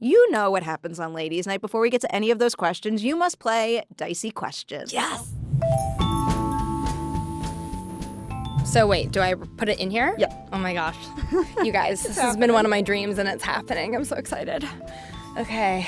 You know what happens on Ladies Night. Before we get to any of those questions, you must play Dicey Questions. Yes. So wait, do I put it in here? Yep. Oh my gosh. You guys, this has been one of my dreams and it's happening. I'm so excited. Okay.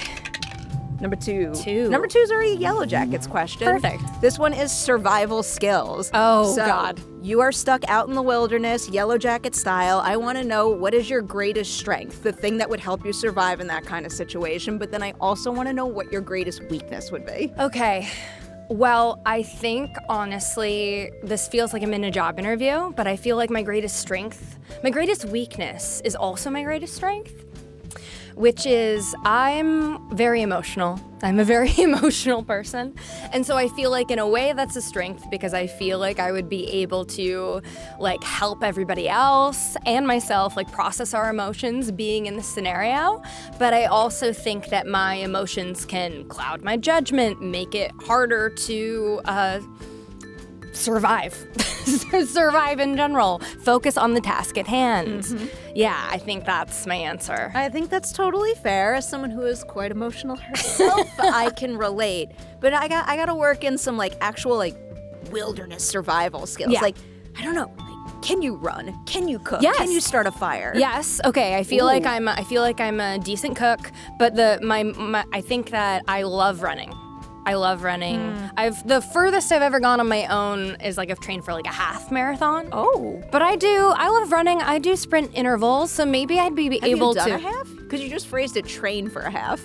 Number 2. 2. Number 2 is already a Yellowjackets question. Perfect. This one is survival skills. Oh, so, God. You are stuck out in the wilderness, Yellowjacket style. I want to know, what is your greatest strength, the thing that would help you survive in that kind of situation? But then I also want to know what your greatest weakness would be. Okay. Well, I think, honestly, this feels like I'm in a job interview, but I feel like my greatest weakness is also my greatest strength, which is I'm very emotional. I'm a very emotional person. And so I feel like in a way that's a strength because I feel like I would be able to help everybody else and myself process our emotions being in the scenario. But I also think that my emotions can cloud my judgment, make it harder to survive. Survive in general. Focus on the task at hand. Mm-hmm. Yeah, I think that's my answer. I think that's totally fair. As someone who is quite emotional herself, I can relate. But I got to work in some actual wilderness survival skills. Yeah. I don't know. Can you run? Can you cook? Yes. Can you start a fire? Yes. Okay. I feel like I'm a decent cook, but I think that I love running. I love running. The furthest I've ever gone on my own is I've trained for a half marathon. Oh. But I love running. I do sprint intervals, so maybe I'd be able to. Have you done a half? Because you just phrased it, train for a half.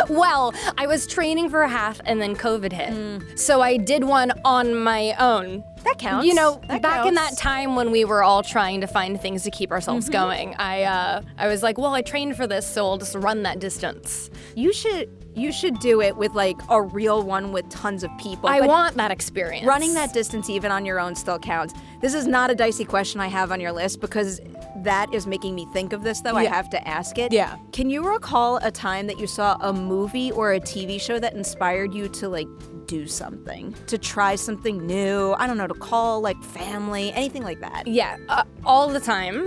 Well, I was training for a half and then COVID hit. So I did one on my own. That counts. Back in that time when we were all trying to find things to keep ourselves going, I was like, well, I trained for this, so I'll just run that distance. You should do it with a real one with tons of people. I want that experience. Running that distance even on your own still counts. This is not a dicey question I have on your list because that is making me think of this, though. Yeah. I have to ask it. Yeah. Can you recall a time that you saw a movie or a TV show that inspired you to do something, to try something new? I don't know, to call family, anything like that? Yeah, all the time.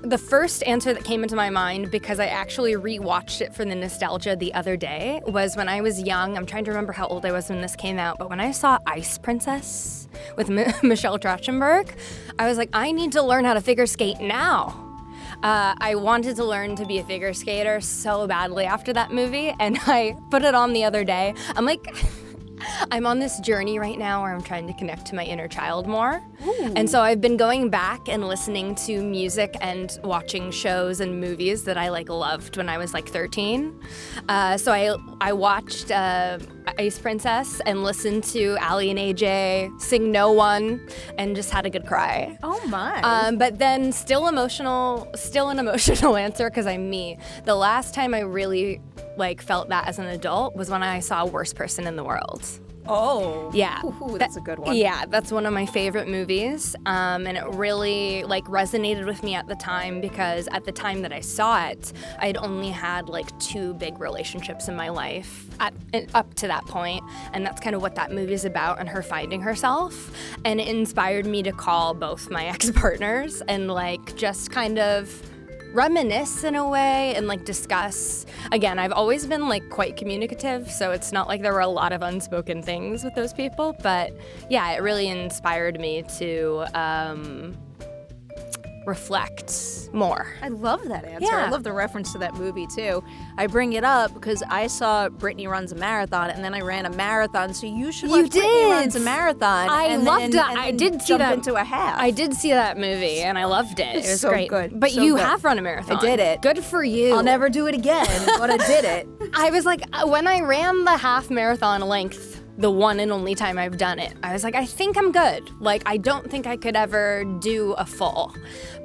The first answer that came into my mind, because I actually rewatched it for the nostalgia the other day, was when I was young. I'm trying to remember how old I was when this came out, but when I saw Ice Princess with Michelle Trachtenberg, I was like, I need to learn how to figure skate now. I wanted to learn to be a figure skater so badly after that movie, and I put it on the other day. I'm on this journey right now where I'm trying to connect to my inner child more. Ooh. And so I've been going back and listening to music and watching shows and movies that I loved when I was 13. So I watched Ice Princess and listened to Allie and AJ sing No One and just had a good cry. Oh my. But then still an emotional answer because I'm me. The last time I really felt that as an adult was when I saw Worst Person in the World. Oh. Yeah. Ooh, that's a good one. Yeah, that's one of my favorite movies. And it really resonated with me at the time because at the time that I saw it, I'd only had 2 big relationships in my life up to that point. And that's kind of what that movie is about, and her finding herself. And it inspired me to call both my ex-partners and just kind of reminisce in a way and discuss. Again, I've always been quite communicative, so it's not there were a lot of unspoken things with those people, but yeah, it really inspired me to reflect more. I love that answer. Yeah. I love the reference to that movie too. I bring it up because I saw Brittany runs a marathon and then I ran a marathon, so you should watch Brittany runs a marathon. I loved that. I did see that. Into a half. I did see that movie and I loved it. It was so great. Good. But so you good. have run a marathon. I did it. Good for you. I'll never do it again, but I did it. I was when I ran the half marathon length, the one and only time I've done it, I was I think I'm good. I don't think I could ever do a full.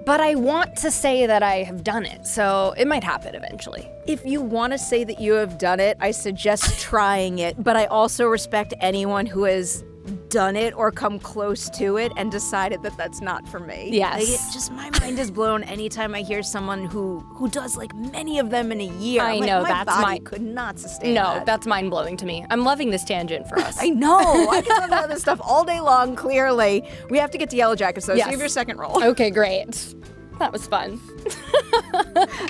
But I want to say that I have done it, so it might happen eventually. If you want to say that you have done it, I suggest trying it, but I also respect anyone who has done it or come close to it and decided that that's not for me. Yes. My mind is blown anytime I hear someone who does many of them in a year. I know, my body could not sustain that. No, that's mind-blowing to me. I'm loving this tangent for us. I know. I can talk about this stuff all day long, clearly. We have to get to Yellowjackets, though, yes. So you have your second roll. Okay, great. That was fun.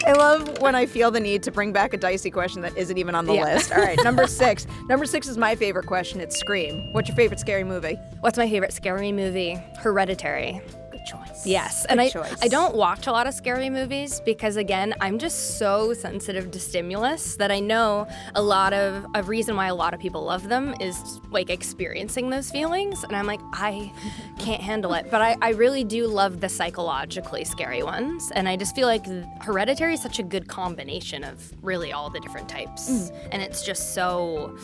I love when I feel the need to bring back a dicey question that isn't even on the list. All right, number 6. Number 6 is my favorite question. It's Scream. What's your favorite scary movie? What's my favorite scary movie? Hereditary. Good choice. Yes, Good and choice. I don't watch a lot of scary movies because, again, I'm just so sensitive to stimulus that I know a reason why a lot of people love them is like experiencing those feelings, and I'm like, I can't handle it. But I really do love the psychologically scary ones, and I just feel like Hereditary is such a good combination of really all the different types, and it's just so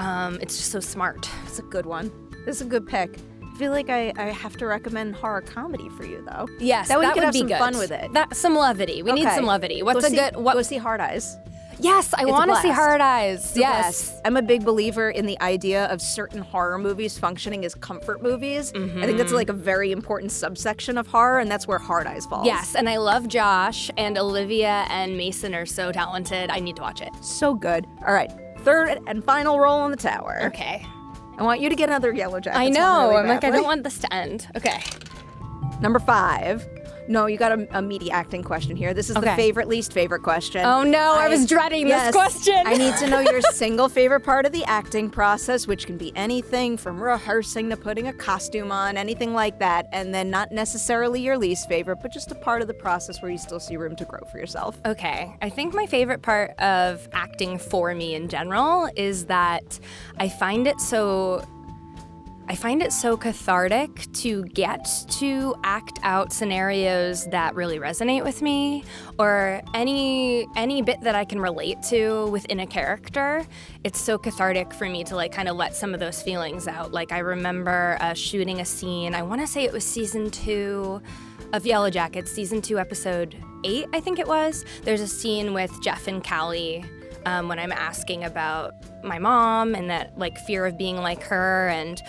smart. It's a good one. This is a good pick. I feel like I have to recommend horror comedy for you, though. Yes, that way you would can have be some good. fun with it. Some levity. We need some levity. Go see Hard Eyes. Yes, I want to see Hard Eyes. It's Yes. I'm a big believer in the idea of certain horror movies functioning as comfort movies. I think that's like a very important subsection of horror, and that's where Hard Eyes falls. Yes, and I love Josh, and Olivia and Mason are so talented. I need to watch it. So good. All right, third and final roll on the tower. Okay. I want you to get another Yellowjackets. I know. Really I'm like, I badly. don't want this to end. Okay. Number 5. No, you got a meaty acting question here. This is the favorite, least favorite question. Oh no, I was dreading this question. I need to know your single favorite part of the acting process, which can be anything from rehearsing to putting a costume on, anything like that. And then not necessarily your least favorite, but just a part of the process where you still see room to grow for yourself. Okay, I think my favorite part of acting for me in general is that I find it so cathartic to get to act out scenarios that really resonate with me, or any bit that I can relate to within a character. It's so cathartic for me to like kind of let some of those feelings out. Like I remember shooting a scene, I want to say it was season 2 of Yellowjackets, season 2, episode 8, I think it was. There's a scene with Jeff and Callie when I'm asking about my mom and that like fear of being like her, and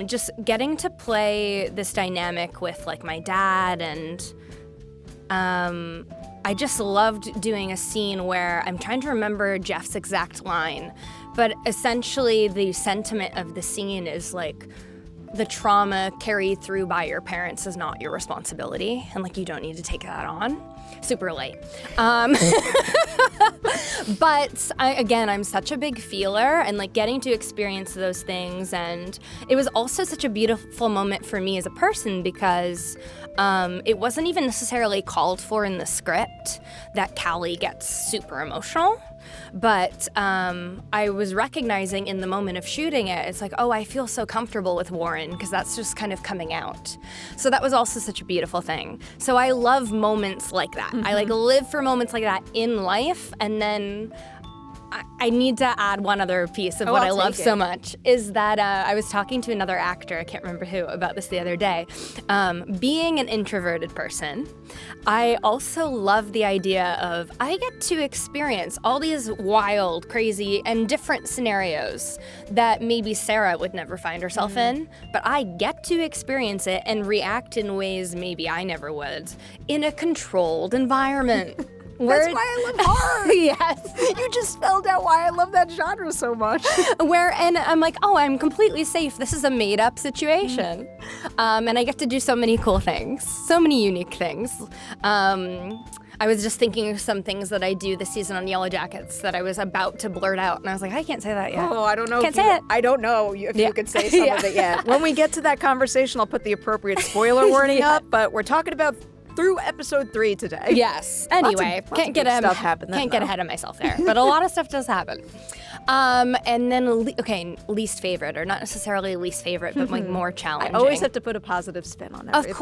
just getting to play this dynamic with like my dad, and I just loved doing a scene where I'm trying to remember Jeff's exact line, but essentially the sentiment of the scene is like the trauma carried through by your parents is not your responsibility, and like you don't need to take that on. Super light. But I'm such a big feeler, and like getting to experience those things, and it was also such a beautiful moment for me as a person because it wasn't even necessarily called for in the script that Callie gets super emotional. But I was recognizing in the moment of shooting it, it's like, oh, I feel so comfortable with Warren because that's just kind of coming out. So that was also such a beautiful thing. So I love moments like that. I like live for moments like that in life. And then I need to add one other piece of what I love so much is that I was talking to another actor, I can't remember who, about this the other day. Being an introverted person, I also love the idea of I get to experience all these wild, crazy, and different scenarios that maybe Sarah would never find herself in, but I get to experience it and react in ways maybe I never would in a controlled environment. That's why I love horror. Yes. You just spelled out why I love that genre so much. And I'm like, oh, I'm completely safe. This is a made-up situation. And I get to do so many cool things, so many unique things. I was just thinking of some things that I do this season on Yellowjackets that I was about to blurt out, and I was like, I can't say that yet. Oh, I don't know. Can't say it. I don't know if you could say some of it yet. When we get to that conversation, I'll put the appropriate spoiler warning up, but we're talking about through episode 3 today. Yes. Anyway, can't get ahead of myself there, but a lot of stuff does happen. And then, least favorite, or not necessarily least favorite, but like more challenging. I always have to put a positive spin on everything. Of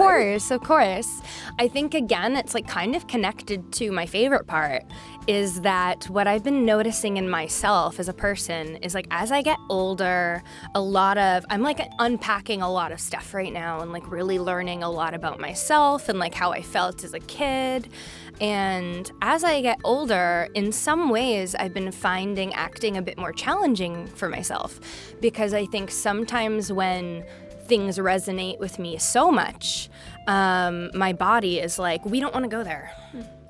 course. I think, again, it's like kind of connected to my favorite part is that what I've been noticing in myself as a person is like as I get older, I'm like unpacking a lot of stuff right now and like really learning a lot about myself and like how I felt as a kid. And as I get older, in some ways, I've been finding acting a bit more challenging for myself because I think sometimes when things resonate with me so much, my body is like, we don't want to go there.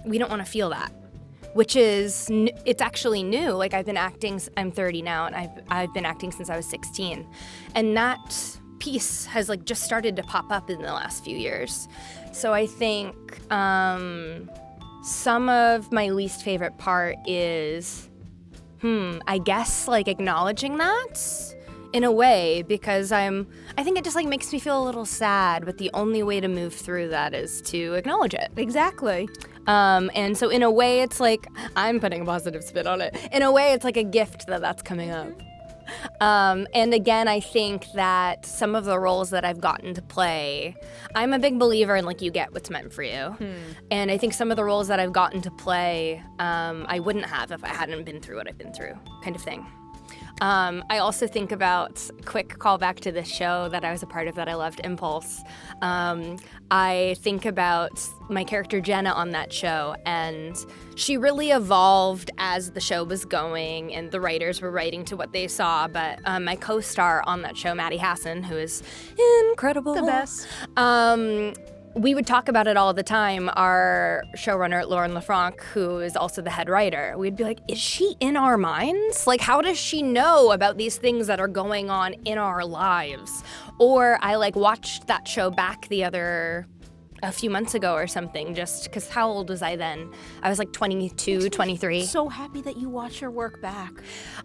We don't want to feel that. Which is, it's actually new. Like I've been acting, I'm 30 now, and I've been acting since I was 16. And that piece has like just started to pop up in the last few years. So I think some of my least favorite part is, I guess like acknowledging that in a way, because I think it just like makes me feel a little sad, but the only way to move through that is to acknowledge it. Exactly. And so in a way it's like, I'm putting a positive spin on it. In a way it's like a gift that that's coming up. And again, I think that some of the roles that I've gotten to play, I'm a big believer in like you get what's meant for you. And I think some of the roles that I've gotten to play, I wouldn't have if I hadn't been through what I've been through, kind of thing. I also think about, quick callback to this show that I was a part of that I loved, Impulse. I think about my character Jenna on that show, and she really evolved as the show was going and the writers were writing to what they saw. But my co-star on that show, Maddie Hassan, who is incredible. The best. We would talk about it all the time. Our showrunner, Lauren LaFranc, who is also the head writer, we'd be like, is she in our minds? Like, how does she know about these things that are going on in our lives? Or I like watched that show back a few months ago or something, just because how old was I then? I was like 22, 23. So happy that you watch your work back.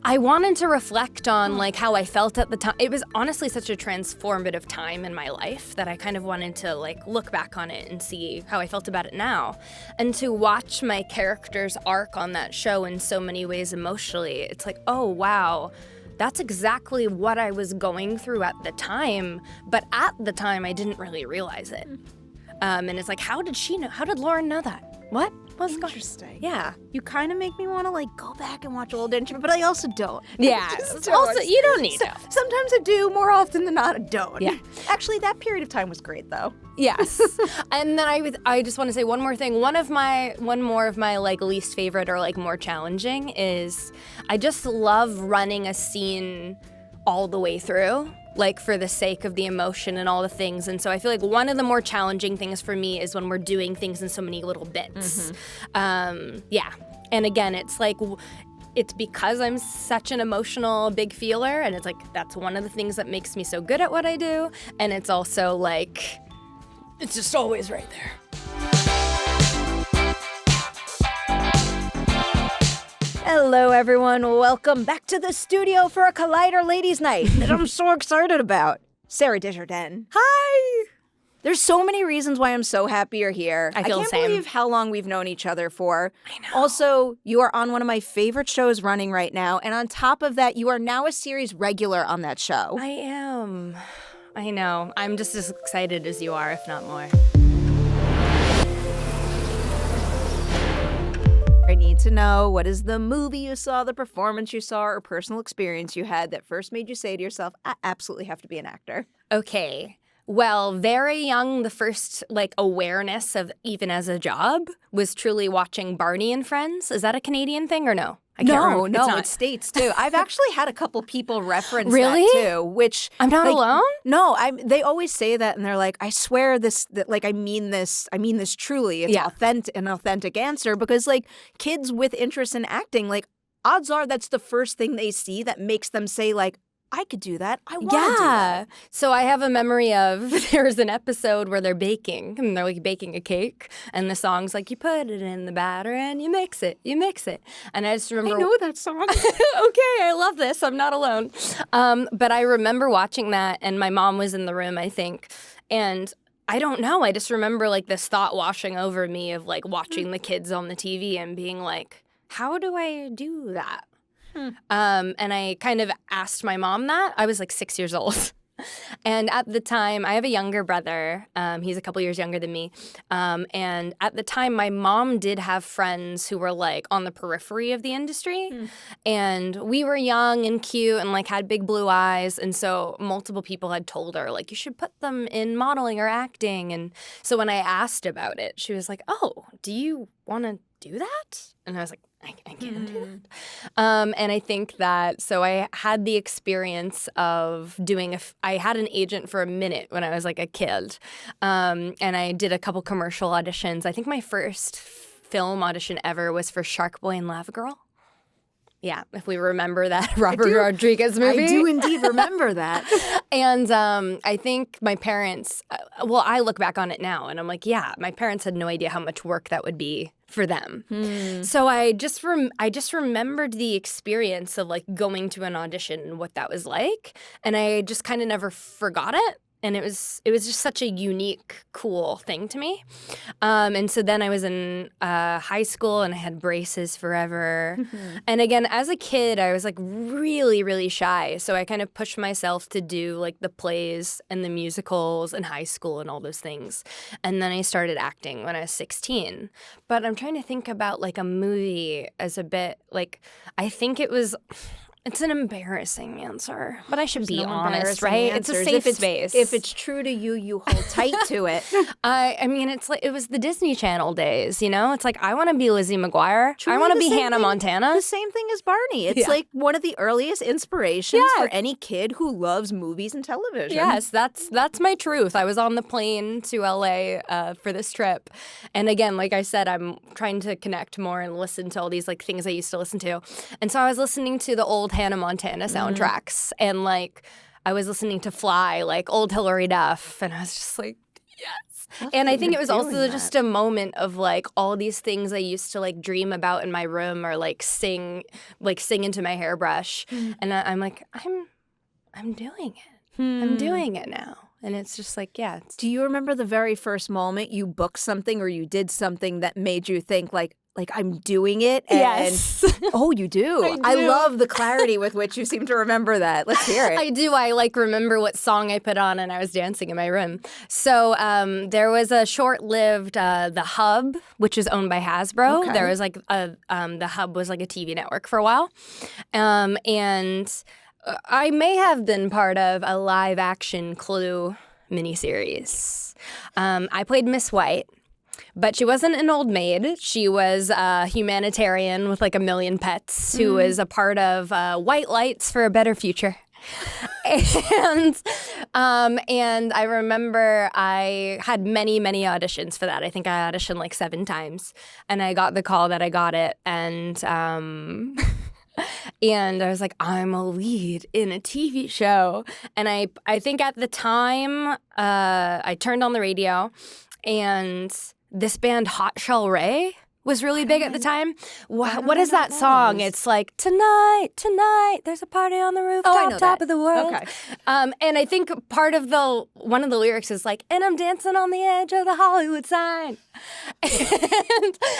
I wanted to reflect on like how I felt at the time. It was honestly such a transformative time in my life that I kind of wanted to like look back on it and see how I felt about it now. And to watch my character's arc on that show in so many ways emotionally, it's like, oh wow, that's exactly what I was going through at the time, but at the time I didn't really realize it. And it's like, how did she know? How did Lauren know that? What? What's interesting? Yeah. You kind of make me want to like go back and watch old interviews, but I also don't. Yeah. Also, you don't need to. Sometimes I do. More often than not, I don't. Yeah. Actually, that period of time was great, though. Yes. And then I just want to say one more thing. One more of my like least favorite or like more challenging is I just love running a scene all the way through, like for the sake of the emotion and all the things. And so I feel like one of the more challenging things for me is when we're doing things in so many little bits. Yeah. And again, it's like, it's because I'm such an emotional big feeler, and it's like, that's one of the things that makes me so good at what I do. And it's also like, it's just always right there. Hello, everyone. Welcome back to the studio for a Collider Ladies Night that I'm so excited about. Sarah Desjardins. Hi! There's so many reasons why I'm so happy you're here. I feel the same. can't believe how long we've known each other for. I know. Also, you are on one of my favorite shows running right now, and on top of that, you are now a series regular on that show. I am. I know. I'm just as excited as you are, if not more. I need to know, what is the movie you saw, the performance you saw, or personal experience you had that first made you say to yourself, I absolutely have to be an actor? Okay. Well, very young, the first like awareness of even as a job was truly watching Barney and Friends. Is that a Canadian thing or no? I can't remember. No, not. it's States too. I've actually had a couple people reference Really? that too, which I'm not like, alone? No, they always say that, and they're like, I swear that like I mean this truly. It's an authentic answer, because like kids with interest in acting, like odds are that's the first thing they see that makes them say like, I could do that. I want to do that. So I have a memory of there's an episode where they're baking, and they're like baking a cake, and the song's like, you put it in the batter and you mix it. And I just remember. I know that song. Okay, I love this. I'm not alone. But I remember watching that, and my mom was in the room, I think, and I don't know. I just remember like this thought washing over me of like watching the kids on the TV and being like, how do I do that? And I kind of asked my mom that. I was like 6 years old. And at the time, I have a younger brother. He's a couple years younger than me. And at the time, my mom did have friends who were like on the periphery of the industry. And we were young and cute and like had big blue eyes. And so multiple people had told her like, you should put them in modeling or acting. And so when I asked about it, she was like, oh, do you want to do that? And I was like, I can do that. And I think that, so I had the experience of doing I had an agent for a minute when I was like a kid. And I did a couple commercial auditions. I think my first film audition ever was for Shark Boy and Lava Girl. Yeah, if we remember that Robert Rodriguez movie. I do indeed remember that. And I think my parents, I look back on it now and I'm like, yeah, my parents had no idea how much work that would be for them. So I just remembered the experience of like going to an audition and what that was like. And I just kind of never forgot it. And it was just such a unique, cool thing to me. And so then I was in high school and I had braces forever. And again, as a kid, I was like really, really shy. So I kind of pushed myself to do like the plays and the musicals in high school and all those things. And then I started acting when I was 16. But I'm trying to think about like a movie as a bit like, I think it was... It's an embarrassing answer, but I should be honest, right? It's a safe space. If it's true to you, you hold tight to it. I mean, it's like it was the Disney Channel days, you know? It's like, I want to be Lizzie McGuire. Truly I want to be Hannah Montana. The same thing as Barney. It's like one of the earliest inspirations for any kid who loves movies and television. Yes, that's my truth. I was on the plane to LA for this trip. And again, like I said, I'm trying to connect more and listen to all these like things I used to listen to. And so I was listening to the old Hannah Montana soundtracks and like I was listening to Fly, like old Hilary Duff, and I was just like, yes. And I think it was also just a moment of like all these things I used to like dream about in my room or like sing into my hairbrush. And I'm like, I'm doing it. I'm doing it now. And it's just like, yeah. Do you remember the very first moment you booked something or you did something that made you think like I'm doing it? And, yes. Oh, you do? I love the clarity with which you seem to remember that. Let's hear it. I do. I like remember what song I put on and I was dancing in my room. So there was a short-lived The Hub, which is owned by Hasbro. Okay. There was like The Hub was like a TV network for a while. And I may have been part of a live-action Clue miniseries. I played Miss White. But she wasn't an old maid. She was a humanitarian with like a million pets who was a part of White Lights for a Better Future. And I remember I had many, many auditions for that. I think I auditioned like 7 times. And I got the call that I got it. And and I was like, I'm a lead in a TV show. And I think at the time I turned on the radio and... this band Hot Shell Ray was really big at the time. What is that song? It's like, tonight, there's a party on the rooftop, top of the world. Okay. And I think part of one of the lyrics is like, and I'm dancing on the edge of the Hollywood sign.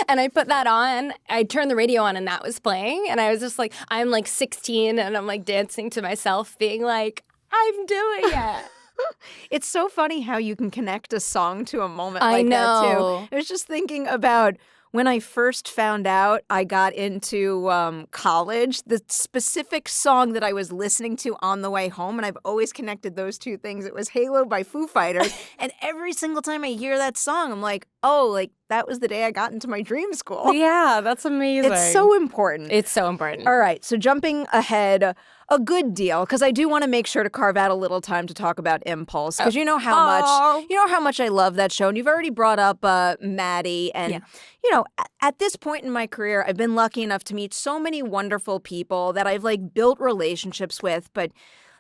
And I put that on. I turned the radio on and that was playing. And I was just like, I'm like 16 and I'm like dancing to myself being like, I'm doing it. It's so funny how you can connect a song to a moment like that, too. I was just thinking about when I first found out I got into college, the specific song that I was listening to on the way home, and I've always connected those two things. It was Halo by Foo Fighters, and every single time I hear that song, I'm like, oh, like that was the day I got into my dream school. Yeah, that's amazing. It's so important. It's so important. All right, so jumping ahead a good deal, because I do want to make sure to carve out a little time to talk about Impulse, because you know how much I love that show, and you've already brought up Maddie, and you know, at this point in my career, I've been lucky enough to meet so many wonderful people that I've like built relationships with, but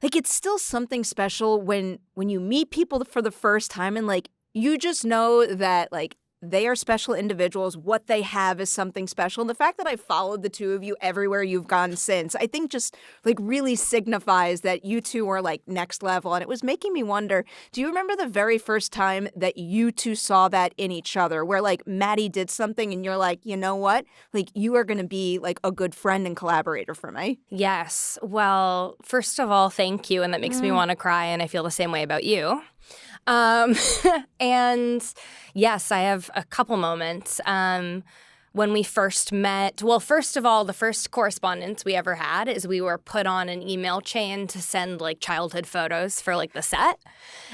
like it's still something special when you meet people for the first time and like you just know that like they are special individuals. What they have is something special. And the fact that I followed the two of you everywhere you've gone since, I think just like really signifies that you two are like next level. And it was making me wonder, do you remember the very first time that you two saw that in each other where like Maddie did something and you're like, you know what? Like you are going to be like a good friend and collaborator for me. Yes. Well, first of all, thank you. And that makes me want to cry. And I feel the same way about you. And yes, I have a couple moments. When we first met, well, first of all, the first correspondence we ever had is we were put on an email chain to send like childhood photos for like the set.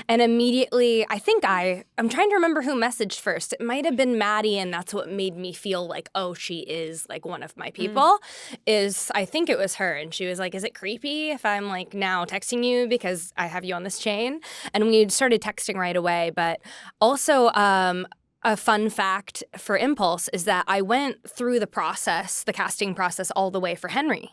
And immediately, I think I'm trying to remember who messaged first. It might have been Maddie, and that's what made me feel like, oh, she is like one of my people. I think it was her. And she was like, is it creepy if I'm like now texting you because I have you on this chain? And we started texting right away. But also, a fun fact for Impulse is that I went through the casting process all the way for Henry.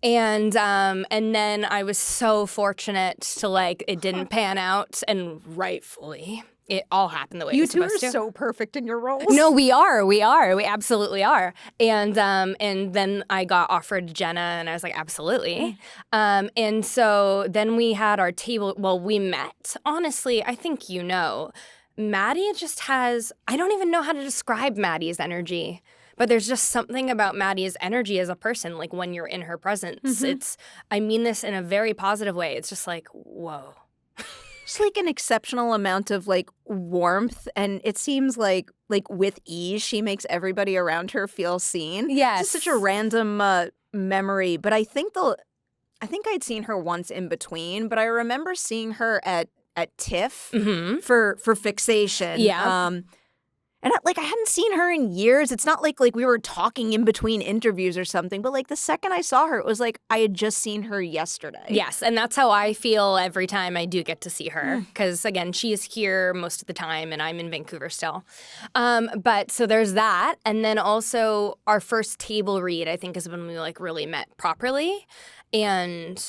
And then I was so fortunate to like it didn't pan out, and rightfully it all happened the way it was supposed to. You two are so perfect in your roles. No, we absolutely are. And then I got offered Jenna, and I was like, absolutely. And so then we had our table. Well, we met. Honestly, I think you know, Maddie just has. I don't even know how to describe Maddie's energy. But there's just something about Maddie's energy as a person, like when you're in her presence. I mean this in a very positive way. It's just like, whoa. Just like an exceptional amount of like warmth, and it seems like with ease, she makes everybody around her feel seen. Yes. It's just such a random memory, but I think I'd seen her once in between, but I remember seeing her at TIFF for Fixation. Yeah. And I hadn't seen her in years. It's not like we were talking in between interviews or something, but like the second I saw her, it was like I had just seen her yesterday. Yes, and that's how I feel every time I do get to see her. Because again, she is here most of the time, and I'm in Vancouver still. But so there's that, and then also our first table read, I think, is when we like really met properly, and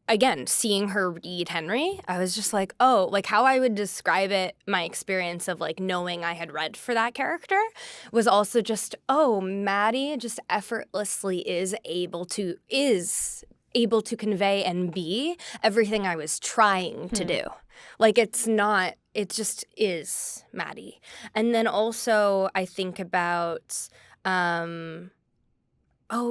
again, seeing her read Henry, I was just like, oh, like how I would describe it, my experience of like knowing I had read for that character was also just, oh, Maddie just effortlessly is able to convey and be everything I was trying to do. Like it just is Maddie. And then also I think about, oh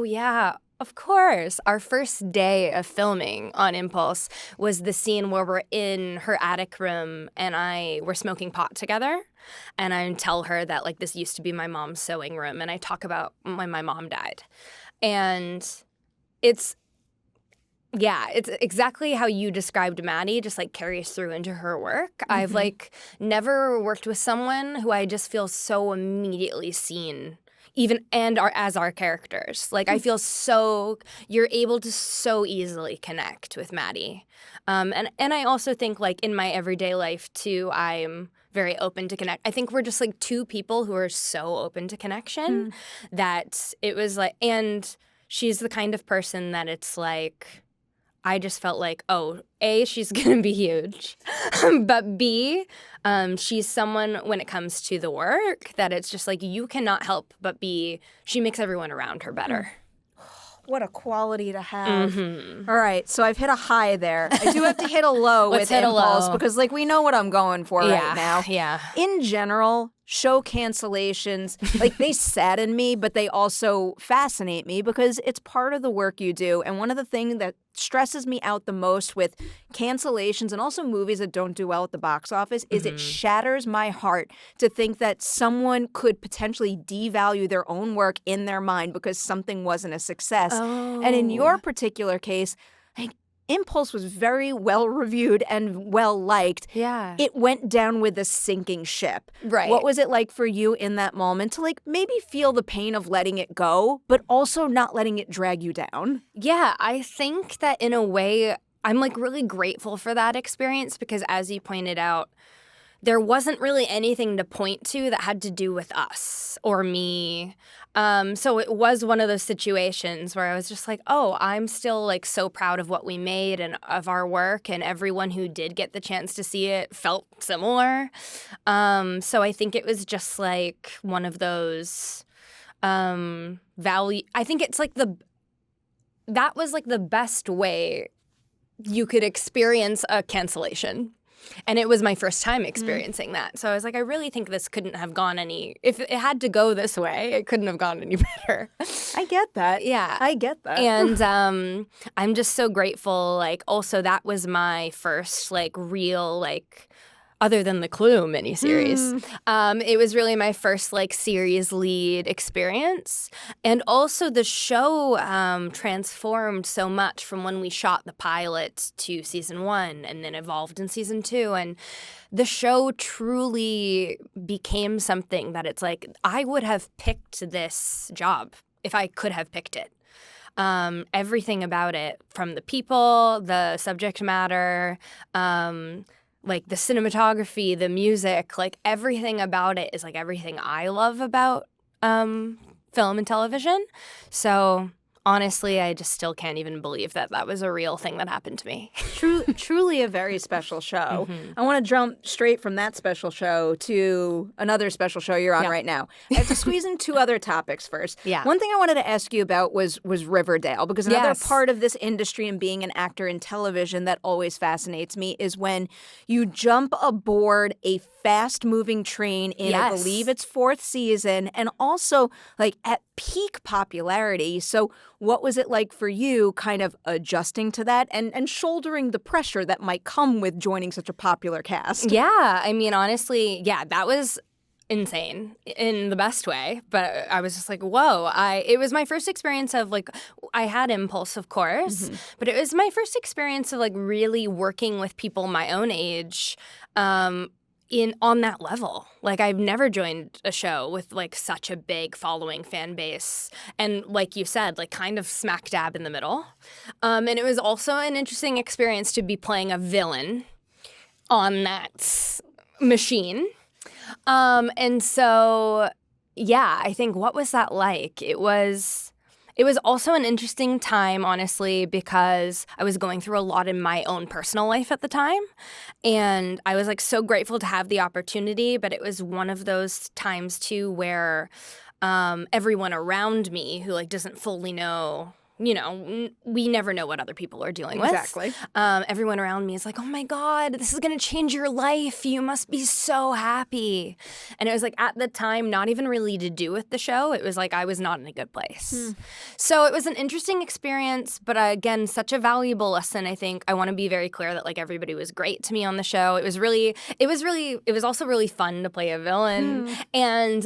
yeah, of course. Our first day of filming on Impulse was the scene where we're in her attic room and we're smoking pot together. And I tell her that like this used to be my mom's sewing room, and I talk about when my mom died. And it's exactly how you described Maddie, just like carries through into her work. I've like never worked with someone who I just feel so immediately seen, even as our characters. Like I feel you're able to so easily connect with Maddie. And I also think like in my everyday life too, I'm very open to connect. I think we're just like two people who are so open to connection that it was like, and she's the kind of person that it's like, I just felt like, oh, A, she's going to be huge, but B, she's someone when it comes to the work that it's just like you cannot help but be, she makes everyone around her better. What a quality to have. All right, so I've hit a high there. I do have to hit a low with Impulse because like we know what I'm going for right now. Yeah. In general, show cancellations, like they sadden me, but they also fascinate me because it's part of the work you do. And one of the things that stresses me out the most with cancellations and also movies that don't do well at the box office is it shatters my heart to think that someone could potentially devalue their own work in their mind because something wasn't a success. And in your particular case, like Impulse was very well reviewed and well liked. Yeah. It went down with a sinking ship. Right. What was it like for you in that moment to like maybe feel the pain of letting it go, but also not letting it drag you down? Yeah, I think that in a way, I'm like really grateful for that experience because as you pointed out, there wasn't really anything to point to that had to do with us or me. So it was one of those situations where I was just like, oh, I'm still like so proud of what we made and of our work, and everyone who did get the chance to see it felt similar. So I think it was just like one of those value. I think it's like that was like the best way you could experience a cancellation. And it was my first time experiencing that. So I was like, I really think this couldn't have gone if it had to go this way, it couldn't have gone any better. I get that. Yeah. I get that. And I'm just so grateful. Like, also, that was my first, like, real, like, other than the Clue miniseries. It was really my first like series lead experience. And also the show transformed so much from when we shot the pilot to season 1 and then evolved in season 2. And the show truly became something that it's like, I would have picked this job if I could have picked it. Everything about it, from the people, the subject matter, like the cinematography, the music, like everything about it is like everything I love about film and television. So honestly, I just still can't even believe that that was a real thing that happened to me. Truly a very special show. I want to jump straight from that special show to another special show you're on right now. I have to squeeze in two other topics first. Yeah. One thing I wanted to ask you about was Riverdale, because another part of this industry and being an actor in television that always fascinates me is when you jump aboard a fast-moving train in, I believe it's 4th season, and also like at peak popularity. So what was it like for you kind of adjusting to that and shouldering the pressure that might come with joining such a popular cast? Yeah, I mean, honestly, that was insane in the best way, but I was just like, whoa. It was my first experience of like, I had Impulse, of course, but it was my first experience of like really working with people my own age, on that level. Like, I've never joined a show with like such a big following fan base, and like you said, like kind of smack dab in the middle. And it was also an interesting experience to be playing a villain on that machine. And so, I think, what was that like? It was also an interesting time, honestly, because I was going through a lot in my own personal life at the time. And I was like so grateful to have the opportunity, but it was one of those times too where everyone around me who like doesn't fully know, we never know what other people are dealing with. Exactly. Everyone around me is like, oh my God, this is going to change your life. You must be so happy. And it was like at the time, not even really to do with the show. It was like I was not in a good place. So it was an interesting experience, but again, such a valuable lesson, I think. I want to be very clear that like everybody was great to me on the show. It was also really fun to play a villain. And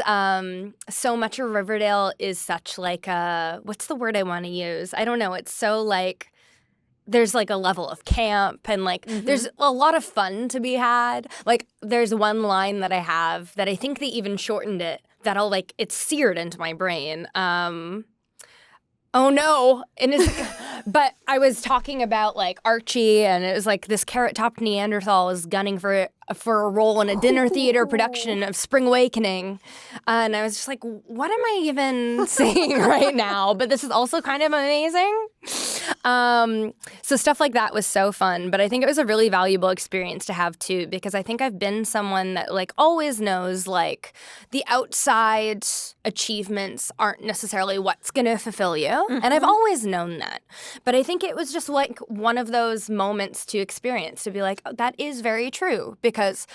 so much of Riverdale is such like what's the word I want to use? I don't know. It's so like there's like a level of camp and like there's a lot of fun to be had. Like there's one line that I have that I think they even shortened it that'll like it's seared into my brain. Oh no. And it's but I was talking about like Archie, and it was like this carrot-topped Neanderthal is gunning for a role in a dinner theater production of Spring Awakening. And I was just like, what am I even saying right now? But this is also kind of amazing. So stuff like that was so fun. But I think it was a really valuable experience to have too, because I think I've been someone that like always knows like the outside achievements aren't necessarily what's going to fulfill you. And I've always known that. But I think it was just like one of those moments to experience, to be like, oh, that is very true. Because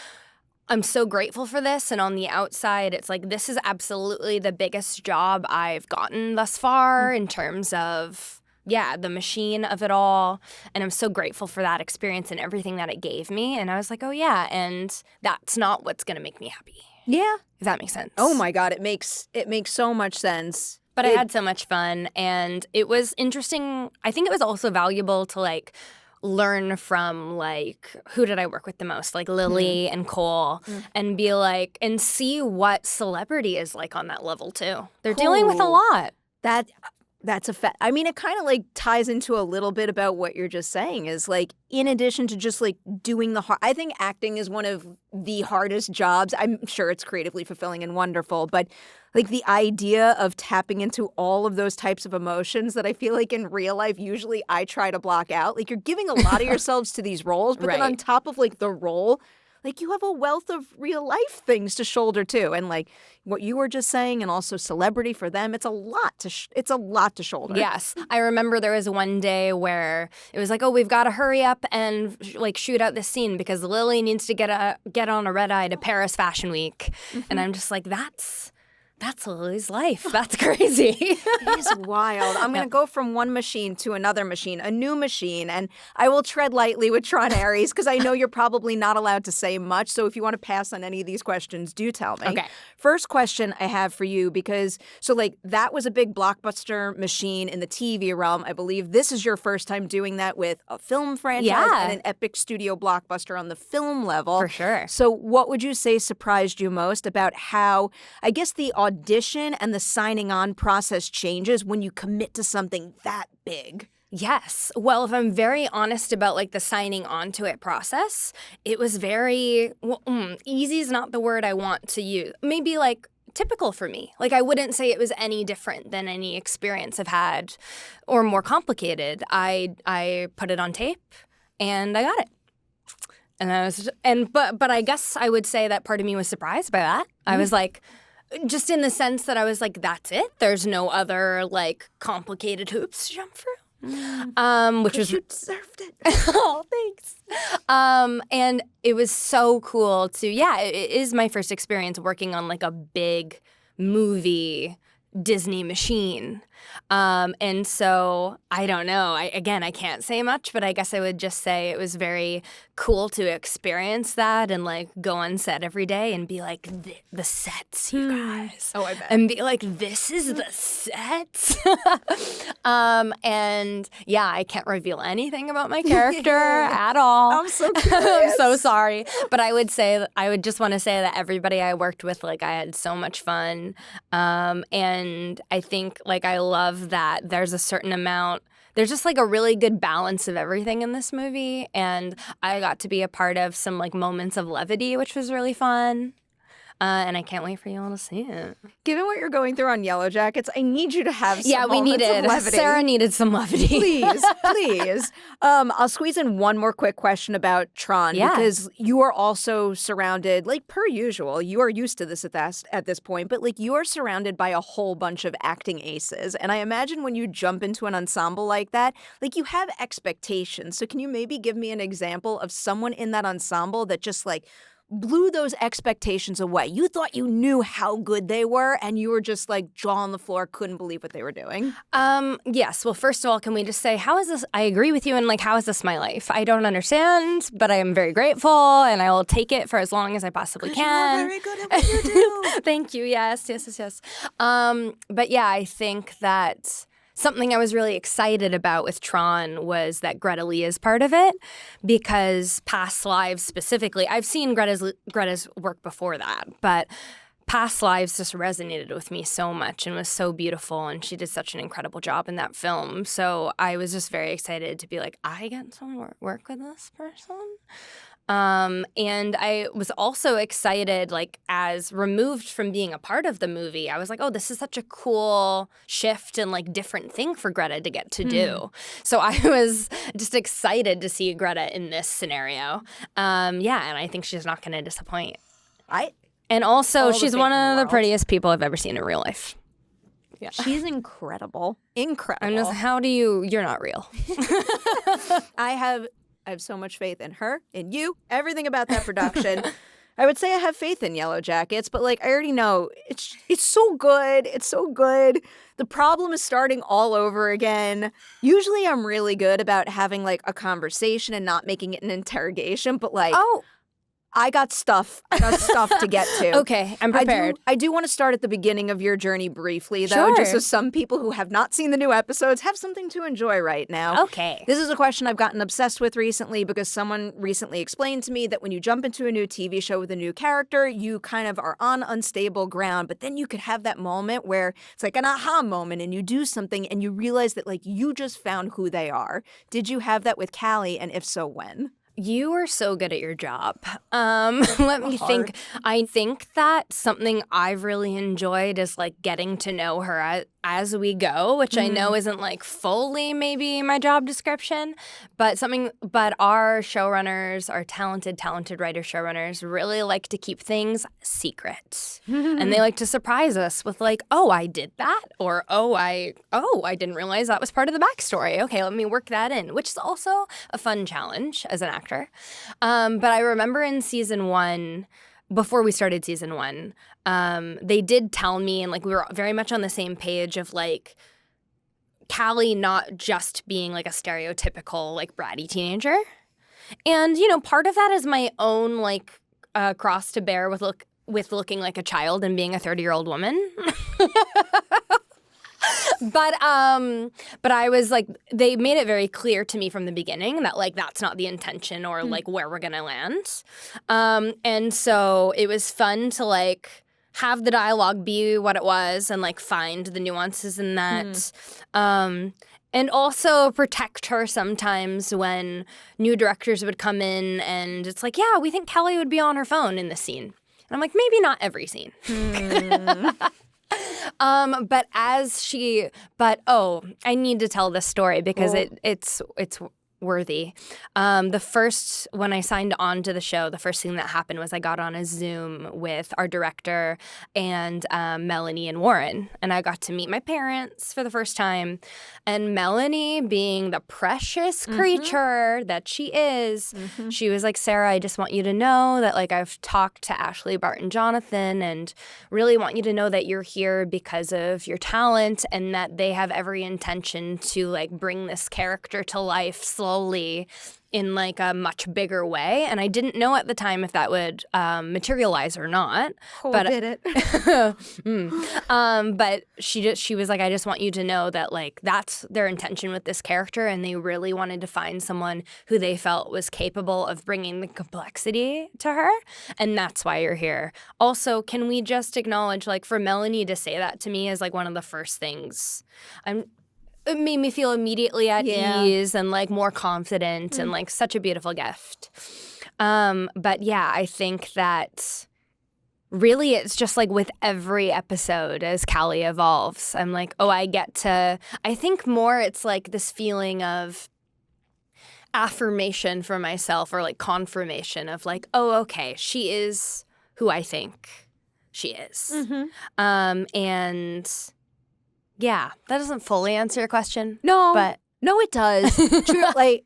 I'm so grateful for this, and on the outside, it's like this is absolutely the biggest job I've gotten thus far in terms of, the machine of it all, and I'm so grateful for that experience and everything that it gave me, and I was like, oh yeah, and that's not what's going to make me happy. Yeah. If that makes sense. Oh my God, it makes so much sense. But I had so much fun, and it was interesting. I think it was also valuable to like learn from like who did I work with the most, like Lily and Kole, and be like and see what celebrity is like on that level too. They're dealing with a lot. That's a fact. I mean, it kind of like ties into a little bit about what you're just saying is like, in addition to just like doing I think acting is one of the hardest jobs. I'm sure it's creatively fulfilling and wonderful, but like the idea of tapping into all of those types of emotions that I feel like in real life, usually I try to block out. Like you're giving a lot of yourselves to these roles, but then on top of like the role, like you have a wealth of real life things to shoulder too. And like what you were just saying, and also celebrity for them, it's a lot to shoulder. Yes. I remember there was one day where it was like, oh, we've got to hurry up and like shoot out this scene because Lily needs to get on a red eye to Paris Fashion Week. And I'm just like, that's Lily's life. That's crazy. It is wild. I'm going to go from one machine to another machine, a new machine, and I will tread lightly with Tron Aries because I know you're probably not allowed to say much. So if you want to pass on any of these questions, do tell me. Okay. First question I have for you, because so like that was a big blockbuster machine in the TV realm. I believe this is your first time doing that with a film franchise and an epic studio blockbuster on the film level. For sure. So what would you say surprised you most about how, I guess, the audition and the signing on process changes when you commit to something that big? Yes. Well, if I'm very honest about like the signing on to it process, it was very easy is not the word I want to use. Maybe like typical for me. Like, I wouldn't say it was any different than any experience I've had or more complicated. I put it on tape and I got it. But I guess I would say that part of me was surprised by that. I was like, just in the sense that I was like, that's it? There's no other, like, complicated hoops to jump through? Which was you deserved it. Oh, thanks. And it was so cool to, it is my first experience working on like a big movie Disney machine. And so I don't know. I can't say much, but I guess I would just say it was very cool to experience that and like go on set every day and be like, the sets, you guys. Oh, I bet. And be like, this is the set. And yeah, I can't reveal anything about my character at all. I'm so curious. I'm so sorry. But I would just want to say that everybody I worked with, like, I had so much fun. And I think, like, I love that there's a certain amount, there's just, like, a really good balance of everything in this movie. And I got to be a part of some, like, moments of levity, which was really fun. And I can't wait for you all to see it. Given what you're going through on Yellowjackets, I need you to have some moments of levity. Sarah needed some levity. Please. I'll squeeze in one more quick question about Tron. Yeah. Because you are also surrounded, like per usual, you are used to this at this point, but like you are surrounded by a whole bunch of acting aces. And I imagine when you jump into an ensemble like that, like you have expectations. So can you maybe give me an example of someone in that ensemble that just like blew those expectations away? You thought you knew how good they were, and you were just like jaw on the floor, couldn't believe what they were doing. Yes. Well, first of all, can we just say, how is this? I agree with you, and like, how is this my life? I don't understand, but I am very grateful, and I will take it for as long as I possibly can. You're very good at what you do. Thank you. Yes. But yeah, I think that something I was really excited about with Tron was that Greta Lee is part of it, because Past Lives specifically, I've seen Greta's work before that, but Past Lives just resonated with me so much and was so beautiful, and she did such an incredible job in that film. So I was just very excited to be like, I get to work with this person. And I was also excited, like, as removed from being a part of the movie, I was like, oh, this is such a cool shift and, like, different thing for Greta to get to do. So I was just excited to see Greta in this scenario. And I think she's not going to disappoint. And also, she's one of the prettiest people I've ever seen in real life. Yeah. She's incredible. Incredible. I'm just, you're not real. I have so much faith in her, in you, everything about that production. I would say I have faith in Yellowjackets, but like I already know it's so good. It's so good. The problem is starting all over again. Usually I'm really good about having like a conversation and not making it an interrogation, but like I got stuff to get to. Okay, I'm prepared. I do want to start at the beginning of your journey briefly, though, just so some people who have not seen the new episodes have something to enjoy right now. Okay. This is a question I've gotten obsessed with recently because someone recently explained to me that when you jump into a new TV show with a new character, you kind of are on unstable ground, but then you could have that moment where it's like an aha moment and you do something and you realize that like you just found who they are. Did you have that with Callie, and if so, when? You are so good at your job. Let me think. I think that something I've really enjoyed is like getting to know her as we go, which I know isn't like fully maybe my job description, but our showrunners, our talented writer showrunners really like to keep things secret. And they like to surprise us with like, oh, I did that, or I didn't realize that was part of the backstory. Okay, let me work that in, which is also a fun challenge as an actor. But I remember in season 1, before we started season 1, they did tell me, and like we were very much on the same page of like Callie not just being like a stereotypical like bratty teenager. And, you know, part of that is my own like cross to bear with looking like a child and being a 30-year-old woman. But I was like, they made it very clear to me from the beginning that like that's not the intention or like where we're gonna land. And so it was fun to like have the dialogue be what it was and like find the nuances in that. And also protect her sometimes when new directors would come in and it's like, yeah, we think Callie would be on her phone in this scene. And I'm like, maybe not every scene. But I need to tell this story because it's worthy. When I signed on to the show, the first thing that happened was I got on a Zoom with our director and Melanie and Warren, and I got to meet my parents for the first time. And Melanie, being the precious creature that she is, she was like, Sarah, I just want you to know that like I've talked to Ashley, Bart, and Jonathan, and really want you to know that you're here because of your talent and that they have every intention to like bring this character to life slowly in like a much bigger way. And I didn't know at the time if that would materialize or not. But did it? But she was like, I just want you to know that like that's their intention with this character, and they really wanted to find someone who they felt was capable of bringing the complexity to her, and that's why you're here. Also, can we just acknowledge, like, for Melanie to say that to me is like one of the first things. It made me feel immediately at ease and like more confident and like such a beautiful gift. But yeah, I think that really it's just like with every episode as Callie evolves, I'm like, I think more it's like this feeling of affirmation for myself or like confirmation of like, okay, she is who I think she is. And yeah, that doesn't fully answer your question. No, but no, it does.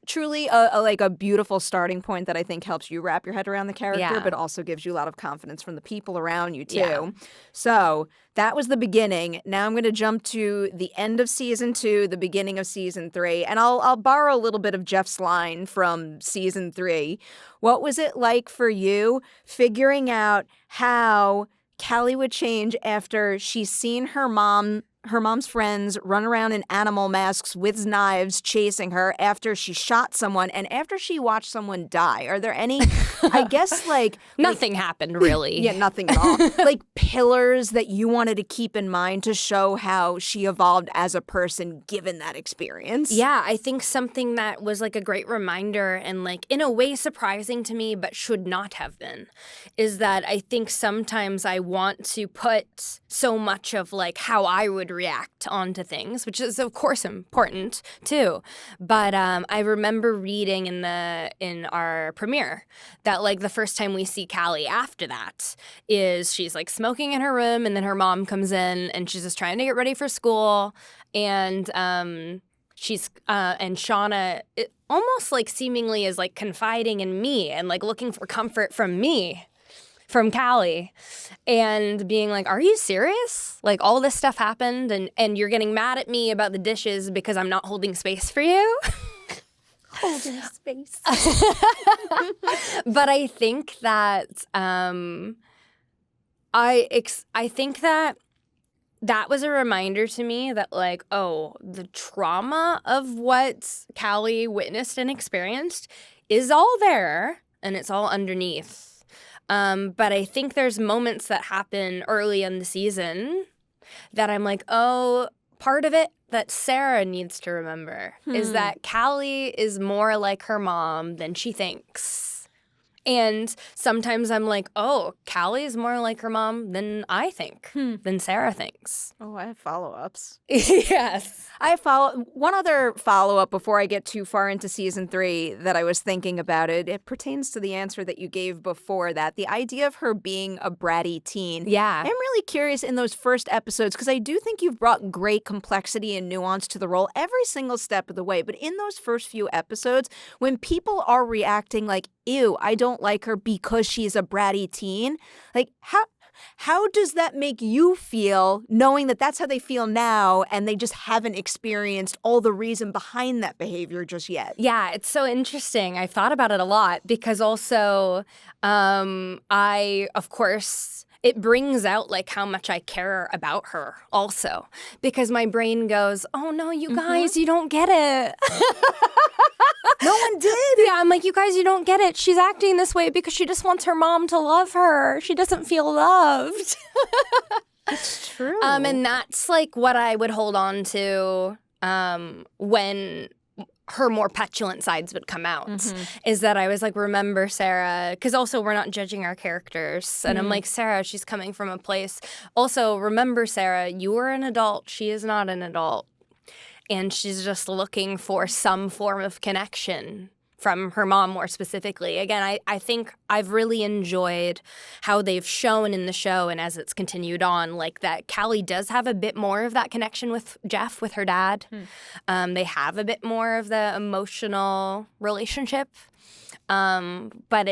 Truly a beautiful starting point that I think helps you wrap your head around the character, but also gives you a lot of confidence from the people around you too. Yeah. So that was the beginning. Now I'm going to jump to the end of season 2, the beginning of season 3, and I'll borrow a little bit of Jeff's line from season 3. What was it like for you figuring out how Callie would change after she's seen her mom's friends run around in animal masks with knives chasing her after she shot someone and after she watched someone die? Are there any, I guess, like... Nothing happened, really. Yeah, nothing at all. Like pillars that you wanted to keep in mind to show how she evolved as a person given that experience? Yeah, I think something that was like a great reminder and like in a way surprising to me but should not have been is that I think sometimes I want to put so much of like how I would react onto things, which is of course important too. But I remember reading in our premiere that like the first time we see Callie after that is she's like smoking in her room, and then her mom comes in and she's just trying to get ready for school, and she's and Shauna almost like seemingly is like confiding in me and like looking for comfort from me. From Callie, and being like, are you serious? Like all this stuff happened and you're getting mad at me about the dishes because I'm not holding space for you? Holding space. But I think that I think that was a reminder to me that like, the trauma of what Callie witnessed and experienced is all there and it's all underneath. But I think there's moments that happen early in the season that I'm like, part of it that Sarah needs to remember is that Callie is more like her mom than she thinks. And sometimes I'm like, Callie is more like her mom than I think, than Sarah thinks. Oh, I have follow-ups. Yes. One other follow-up before I get too far into season 3 that I was thinking about it. It pertains to the answer that you gave before that. The idea of her being a bratty teen. Yeah. I'm really curious in those first episodes because I do think you've brought great complexity and nuance to the role every single step of the way. But in those first few episodes, when people are reacting like, ew, I don't like her because she's a bratty teen, like how does that make you feel knowing that that's how they feel now and they just haven't experienced all the reason behind that behavior just yet? Yeah, it's so interesting. I've thought about it a lot because also it brings out like how much I care about her also because my brain goes, oh no, you guys, you don't get it. No one did. Yeah, I'm like, you guys, you don't get it. She's acting this way because she just wants her mom to love her. She doesn't feel loved. It's true. And that's like what I would hold on to when her more petulant sides would come out, is that I was like, remember, Sarah, because also we're not judging our characters. And I'm like, Sarah, she's coming from a place. Also, remember, Sarah, you are an adult. She is not an adult. And she's just looking for some form of connection from her mom more specifically. Again, I think I've really enjoyed how they've shown in the show and as it's continued on, like that Callie does have a bit more of that connection with Jeff, with her dad. They have a bit more of the emotional relationship. But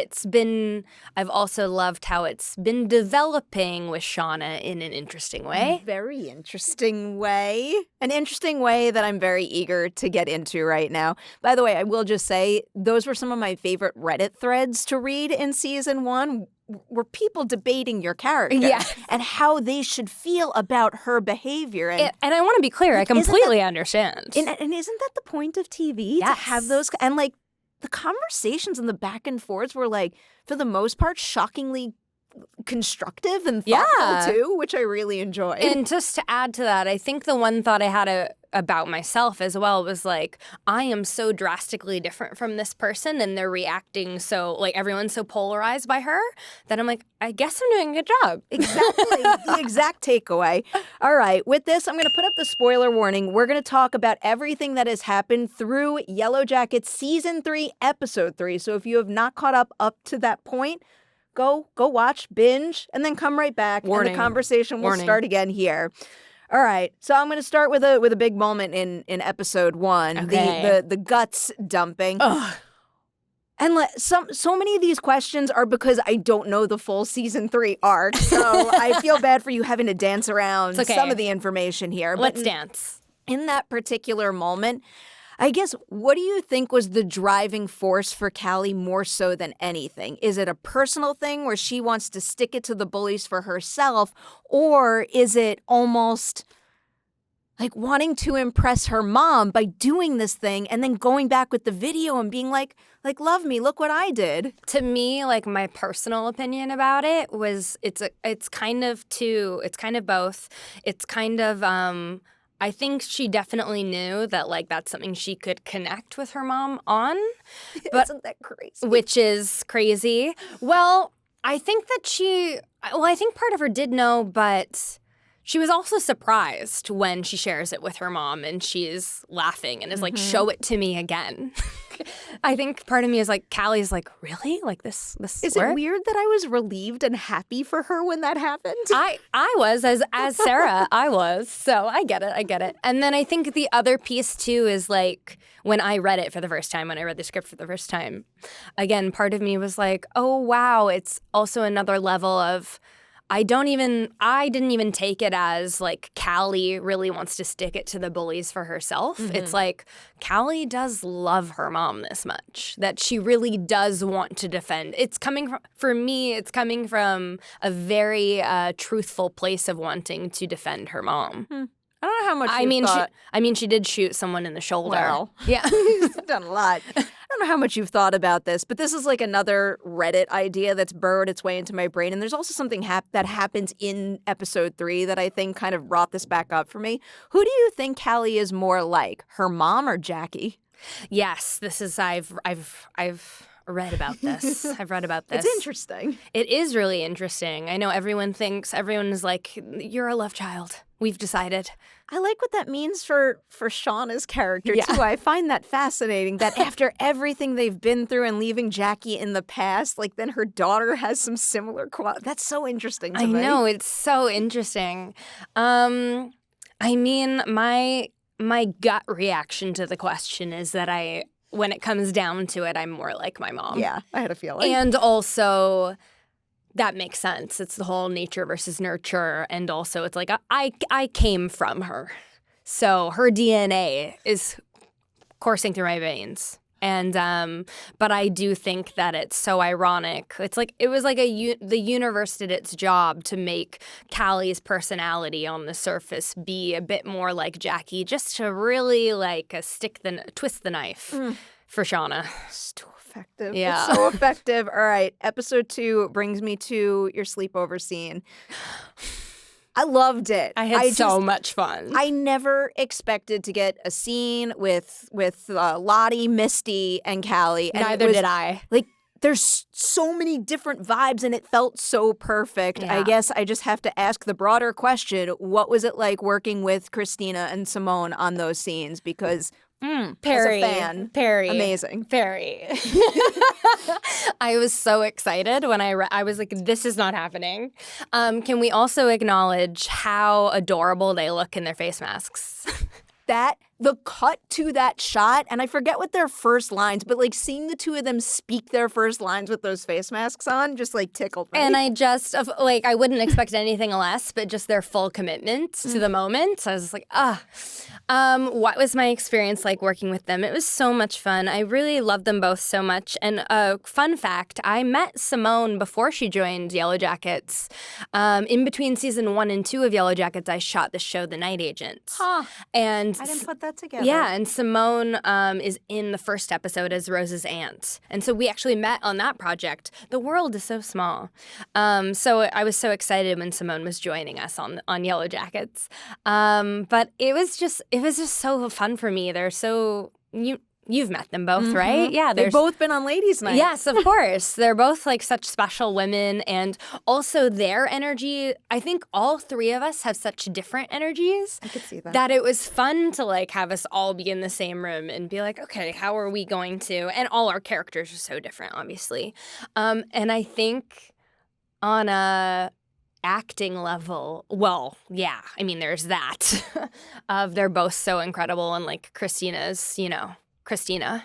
I've also loved how it's been developing with Shauna in an interesting way. Very interesting way. An interesting way that I'm very eager to get into right now. By the way, I will just say, those were some of my favorite Reddit threads to read in season 1. Were people debating your character and how they should feel about her behavior. And I want to be clear, I completely understand. And isn't that the point of TV? To have those, and like, the conversations and the back and forths were, like, for the most part, shockingly constructive and thoughtful, too, which I really enjoyed. And just to add to that, I think the one thought I had about myself as well was, like, I am so drastically different from this person, and they're reacting so, like, everyone's so polarized by her, that I'm like, I guess I'm doing a good job. Exactly. The exact takeaway. All right. With this, I'm going to put up the spoiler warning. We're going to talk about everything that has happened through Yellowjackets Season 3, Episode 3. So if you have not caught up to that point, go watch, binge, and then come right back. And the conversation will start again here. All right, so I'm going to start with a big moment in episode 1, the guts dumping. Ugh. And so many of these questions are because I don't know the full season 3 arc, so I feel bad for you having to dance around some of the information here. Let's dance. In that particular moment, I guess, what do you think was the driving force for Callie more so than anything? Is it a personal thing where she wants to stick it to the bullies for herself, or is it almost like wanting to impress her mom by doing this thing and then going back with the video and being like, love me, look what I did? To me, like, my personal opinion about it was it's kind of both. It's kind of I think she definitely knew that, like, that's something she could connect with her mom on. But, isn't that crazy? Which is crazy. Well, I think part of her did know, but she was also surprised when she shares it with her mom and she's laughing and is like, show it to me again. I think part of me is like, Callie's like, really? Like this Is it weird that I was relieved and happy for her when that happened? I was, as Sarah, I was. So I get it. And then I think the other piece too is like, when I read it for the first time, when I read the script for the first time, again, part of me was like, oh, wow, it's also another level of, I didn't even take it as like Callie really wants to stick it to the bullies for herself. It's like Callie does love her mom this much, that she really does want to defend. It's coming from a very truthful place of wanting to defend her mom. I don't know how much she did shoot someone in the shoulder. Well, yeah. She's done a lot. I don't know how much you've thought about this, but this is like another Reddit idea that's burrowed its way into my brain. And there's also something that happens in episode 3 that I think kind of brought this back up for me. Who do you think Callie is more like, her mom or Jackie? Yes, this is I've read about this. I've read about this. It's interesting. It is really interesting. I know everyone is like, you're a love child. We've decided. I like what that means for Shauna's character, too. I find that fascinating that after everything they've been through and leaving Jackie in the past, like, then her daughter has some similar qualities. That's so interesting to me. I know. It's so interesting. I mean, my gut reaction to the question is that when it comes down to it, I'm more like my mom. Yeah, I had a feeling. And also, that makes sense. It's the whole nature versus nurture. And also, it's like, I came from her. So her DNA is coursing through my veins. And, but I do think that it's so ironic. It's like, it was like the universe did its job to make Callie's personality on the surface be a bit more like Jackie, just to really like twist the knife for Shauna. It's too effective. Yeah. It's so effective. All right. Episode 2 brings me to your sleepover scene. I loved it. I had so much fun. I never expected to get a scene with Lottie, Misty, and Callie. And Neither did I. Like, there's so many different vibes, and it felt so perfect. Yeah. I guess I just have to ask the broader question, what was it like working with Christina and Simone on those scenes? Because Perry, as a fan, Perry, amazing. Perry. I was so excited when I was like, this is not happening. Can we also acknowledge how adorable they look in their face masks? The cut to that shot, and I forget what their first lines, but like seeing the two of them speak their first lines with those face masks on just like tickled me. And I just, like, I wouldn't expect anything less, but just their full commitment to the moment. I was like, what was my experience like working with them? It was so much fun. I really loved them both so much. And fun fact, I met Simone before she joined Yellowjackets. In between season 1 and 2 of Yellowjackets, I shot the show The Night Agent. Huh. And I didn't put that together. Yeah, and Simone is in the first episode as Rose's aunt. And so we actually met on that project. The world is so small. So I was so excited when Simone was joining us on Yellowjackets. But it was just so fun for me. They're so You've met them both, right? Yeah, they've both been on Ladies' Night. Yes, of course. They're both like such special women, and also their energy. I think all three of us have such different energies. I could see that. That it was fun to like have us all be in the same room and be like, okay, how are we going to? And all our characters are so different, obviously. And I think on a acting level, well, yeah, I mean, there's that of they're both so incredible, and like Christina's, Christina.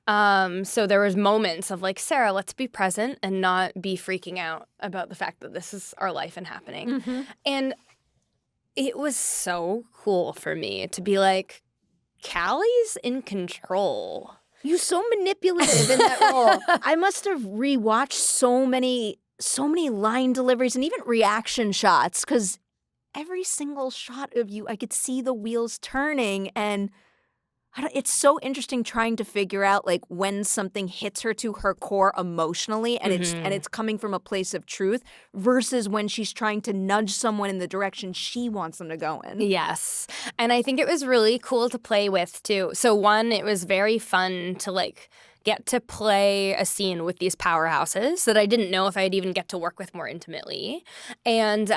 So there was moments of like, Sarah, let's be present and not be freaking out about the fact that this is our life and happening. Mm-hmm. And it was so cool for me to be like, Callie's in control. You're so manipulative in that role. I must have rewatched so many line deliveries and even reaction shots, because every single shot of you, I could see the wheels turning, and it's so interesting trying to figure out like when something hits her to her core emotionally, and it's coming from a place of truth versus when she's trying to nudge someone in the direction she wants them to go in. Yes. And I think it was really cool to play with too. So one, it was very fun to like get to play a scene with these powerhouses that I didn't know if I'd even get to work with more intimately, and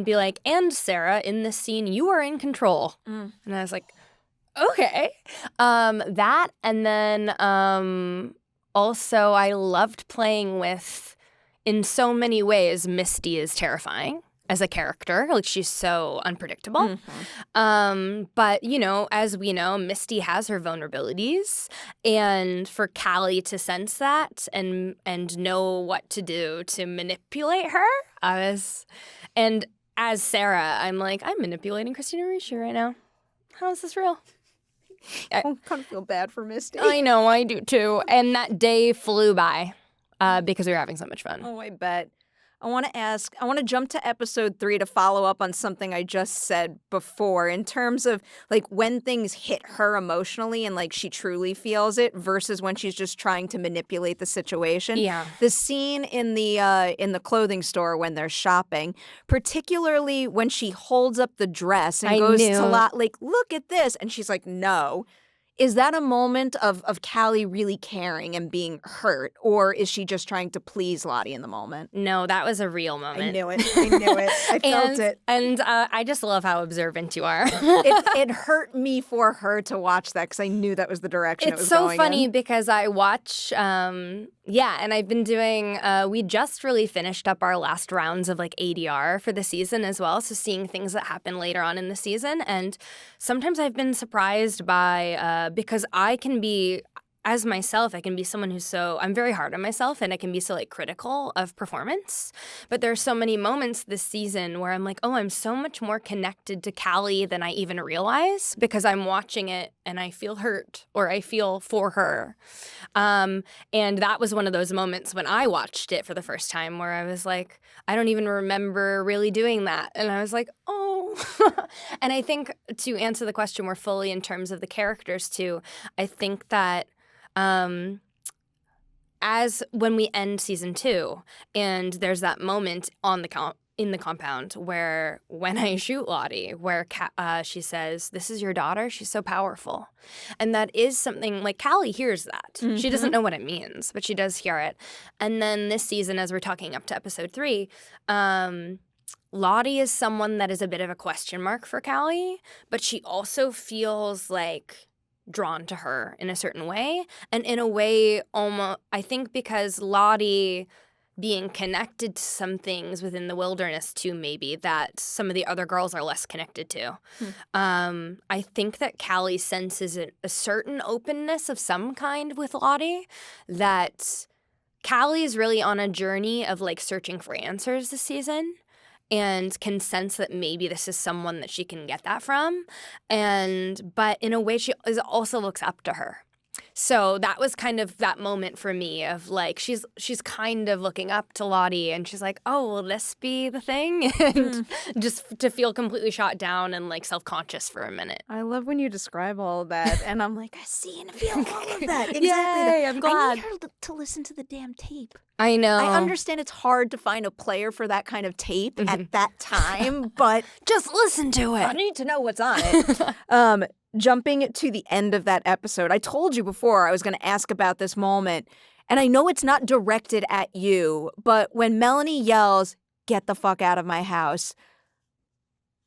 be like, and Sarah, in this scene, you are in control. And I was like, okay. That, and then also I loved playing with, in so many ways, Misty is terrifying as a character. Like, she's so unpredictable. But, as we know, Misty has her vulnerabilities. And for Callie to sense that and know what to do to manipulate her, and as Sarah, I'm like, I'm manipulating Christina Ricci right now. How is this real? I kind of feel bad for Misty. I know, I do too. And that day flew by because we were having so much fun. Oh, I bet. I want to jump to episode 3 to follow up on something I just said before in terms of like when things hit her emotionally and like she truly feels it versus when she's just trying to manipulate the situation. Yeah. The scene in the clothing store when they're shopping, particularly when she holds up the dress and goes to like, look at this, and she's like, no. Is that a moment of Callie really caring and being hurt, or is she just trying to please Lottie in the moment? No, that was a real moment. I knew it. I felt it. And I just love how observant you are. It hurt me for her to watch that because I knew that was the direction it was going in. It's so funny because I watch, and I've been doing, we just really finished up our last rounds of like ADR for the season as well, so seeing things that happen later on in the season. And sometimes I've been surprised by, because I can be, as myself, I can be someone who's I'm very hard on myself, and I can be so like critical of performance. But there are so many moments this season where I'm like, oh, I'm so much more connected to Callie than I even realize because I'm watching it and I feel hurt or I feel for her. And that was one of those moments when I watched it for the first time where I was like, I don't even remember really doing that. And I was like, oh. And I think to answer the question more fully in terms of the characters too, I think that as when we end season 2 and there's that moment on the in the compound where when I shoot Lottie, where she says, "This is your daughter. She's so powerful." And that is something like Callie hears that. Mm-hmm. She doesn't know what it means, but she does hear it. And then this season, as we're talking up to episode 3, Lottie is someone that is a bit of a question mark for Callie, but she also feels like drawn to her in a certain way. And in a way, almost, I think because Lottie being connected to some things within the wilderness too, maybe, that some of the other girls are less connected to. I think that Callie senses a certain openness of some kind with Lottie, that Callie is really on a journey of like searching for answers this season, and can sense that maybe this is someone that she can get that from. But in a way, she also looks up to her. So that was kind of that moment for me of like, she's kind of looking up to Lottie, and she's like, oh, will this be the thing? And just to feel completely shot down and like self-conscious for a minute. I love when you describe all of that, and I'm like, I see and feel all of that. Exactly. Yay, I'm glad. I need her to listen to the damn tape. I know. I understand it's hard to find a player for that kind of tape at that time, but just listen to it. I need to know what's on it. Jumping to the end of that episode, I told you before I was going to ask about this moment, and I know it's not directed at you, but when Melanie yells, "Get the fuck out of my house,"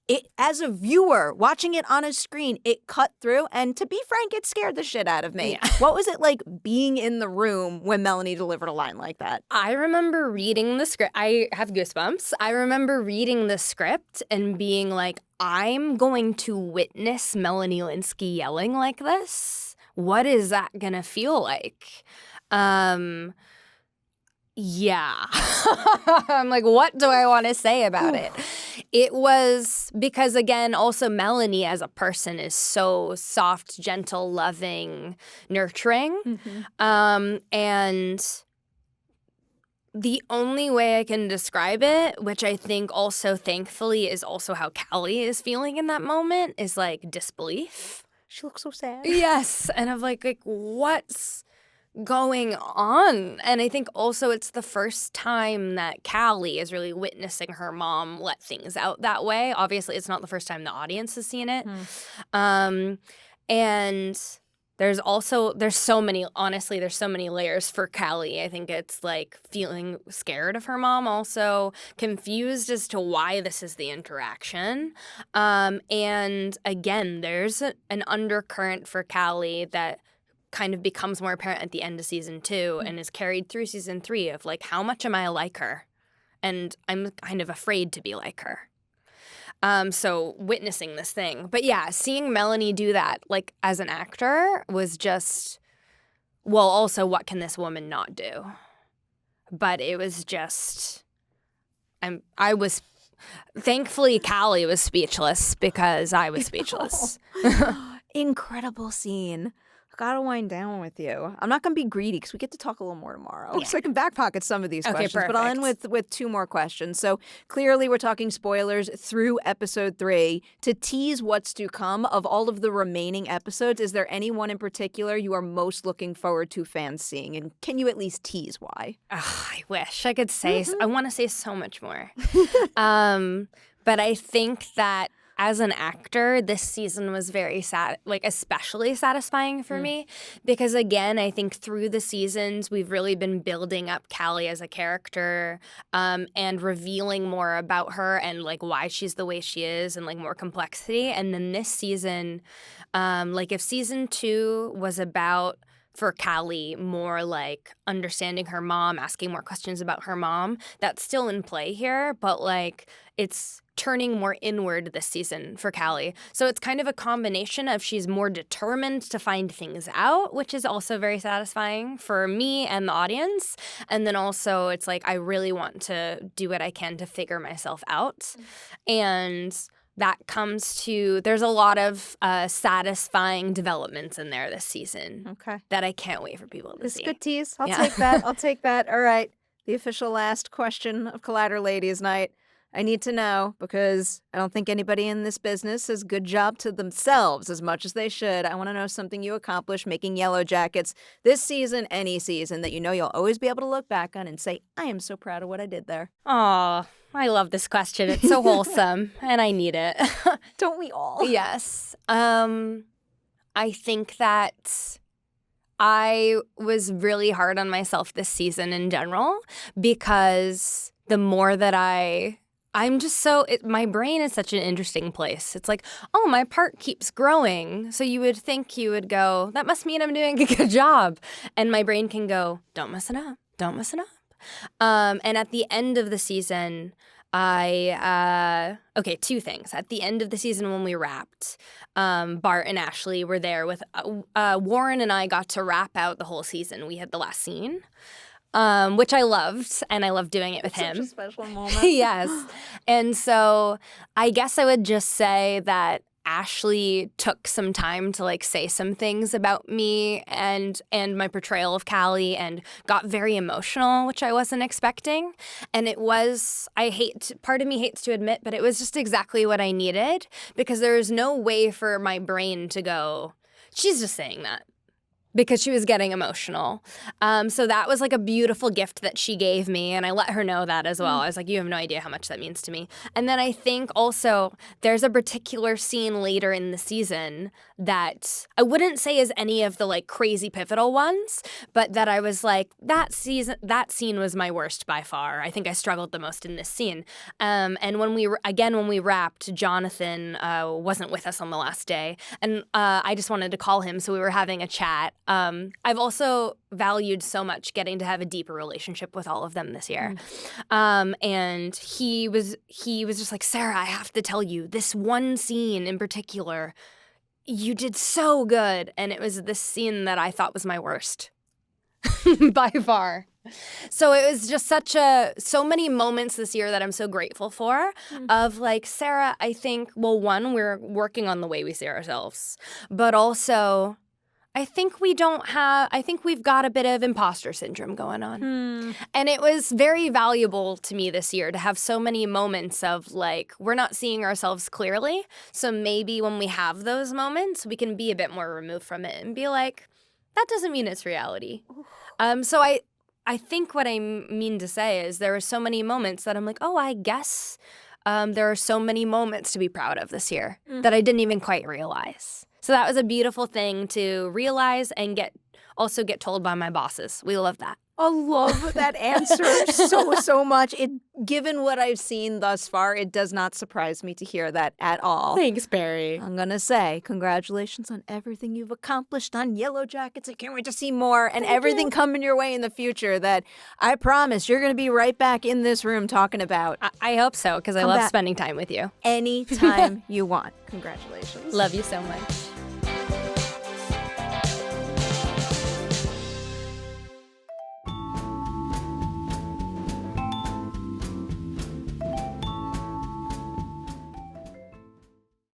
it, as a viewer watching it on a screen, it cut through, and to be frank, it scared the shit out of me. Yeah. What was it like being in the room when Melanie delivered a line like that? I remember reading the script. I have goosebumps. I remember reading the script and being like, I'm going to witness Melanie Lynskey yelling like this. What is that gonna feel like? Yeah. I'm like, what do I want to say about it? It was because, again, also Melanie as a person is so soft, gentle, loving, nurturing. And the only way I can describe it, which I think also thankfully is also how Callie is feeling in that moment, is like disbelief. She looks so sad. Yes. And I'm like what's going on? And I think also it's the first time that Callie is really witnessing her mom let things out that way. Obviously, it's not the first time the audience has seen it. And there's so many layers for Callie. I think it's like feeling scared of her mom, also confused as to why this is the interaction. And again, there's an undercurrent for Callie that kind of becomes more apparent at the end of season 2 and is carried through season 3 of like, how much am I like her? And I'm kind of afraid to be like her. So witnessing this thing. But yeah, seeing Melanie do that, like as an actor, was just, well, also what can this woman not do? But it was just, thankfully Callie was speechless because I was speechless. Incredible scene. Gotta wind down with you. I'm not gonna be greedy because we get to talk a little more tomorrow, so I can backpocket some of these questions. Perfect. But I'll end with 2 more questions. So clearly, we're talking spoilers through episode 3 to tease what's to come of all of the remaining episodes. Is there anyone in particular you are most looking forward to fans seeing, and can you at least tease why? I wish I could say. I want to say so much more, but I think that, as an actor, this season was very especially satisfying for me because, again, I think through the seasons we've really been building up Callie as a character and revealing more about her and like why she's the way she is and like more complexity. And then this season, if season 2 was about, for Callie, more like understanding her mom, asking more questions about her mom, that's still in play here, but like it's turning more inward this season for Callie. So it's kind of a combination of she's more determined to find things out, which is also very satisfying for me and the audience. And then also it's like I really want to do what I can to figure myself out. And that comes to, there's a lot of satisfying developments in there this season that I can't wait for people to see. It's a good tease. I'll take that. All right. The official last question of Collider Ladies Night. I need to know because I don't think anybody in this business does a good job to themselves as much as they should. I want to know something you accomplished making Yellowjackets this season, any season, that you know you'll always be able to look back on and say, I am so proud of what I did there. Aw, I love this question. It's so wholesome, and I need it. Don't we all? Yes. I think that I was really hard on myself this season in general because the more that I'm just so, my brain is such an interesting place. It's like, oh, my part keeps growing. So you would think you would go, that must mean I'm doing a good job. And my brain can go, don't mess it up. Don't mess it up. And at the end of the season, okay, two things. At the end of the season when we wrapped, Bart and Ashley were there with, Warren and I got to wrap out the whole season. We had the last scene. Which I loved, and I loved doing it with him. Such a special moment. Yes. And so I guess I would just say that Ashley took some time to say some things about me and my portrayal of Callie and got very emotional, which I wasn't expecting. And it was, part of me hates to admit, but it was just exactly what I needed because there was no way for my brain to go, she's just saying that. Because she was getting emotional. So that was a beautiful gift that she gave me, and I let her know that as well. I was like, you have no idea how much that means to me. And then I think also there's a particular scene later in the season that I wouldn't say is any of the crazy pivotal ones, but that I was like, that scene was my worst by far. I think I struggled the most in this scene. And when we wrapped, Jonathan wasn't with us on the last day, and I just wanted to call him, so we were having a chat. I've also valued so much getting to have a deeper relationship with all of them this year. And he was just like, Sarah, I have to tell you, this one scene in particular, you did so good. And it was this scene that I thought was my worst by far. So it was just so many moments this year that I'm so grateful for of Sarah, I think, well, one, we're working on the way we see ourselves, but also I think we've got a bit of imposter syndrome going on. And it was very valuable to me this year to have so many moments of we're not seeing ourselves clearly. So maybe when we have those moments, we can be a bit more removed from it and be like, that doesn't mean it's reality. So I think what I mean to say is there were so many moments that I'm like, oh, I guess there are so many moments to be proud of this year that I didn't even quite realize. So that was a beautiful thing to realize and get told by my bosses. We love that. I love that answer so much. Given what I've seen thus far, it does not surprise me to hear that at all. Thanks, Barry. I'm going to say congratulations on everything you've accomplished on Yellowjackets. I can't wait to see more and everything coming your way in the future that I promise you're going to be right back in this room talking about. I hope so, because I love spending time with you. Anytime you want. Congratulations. Love you so much.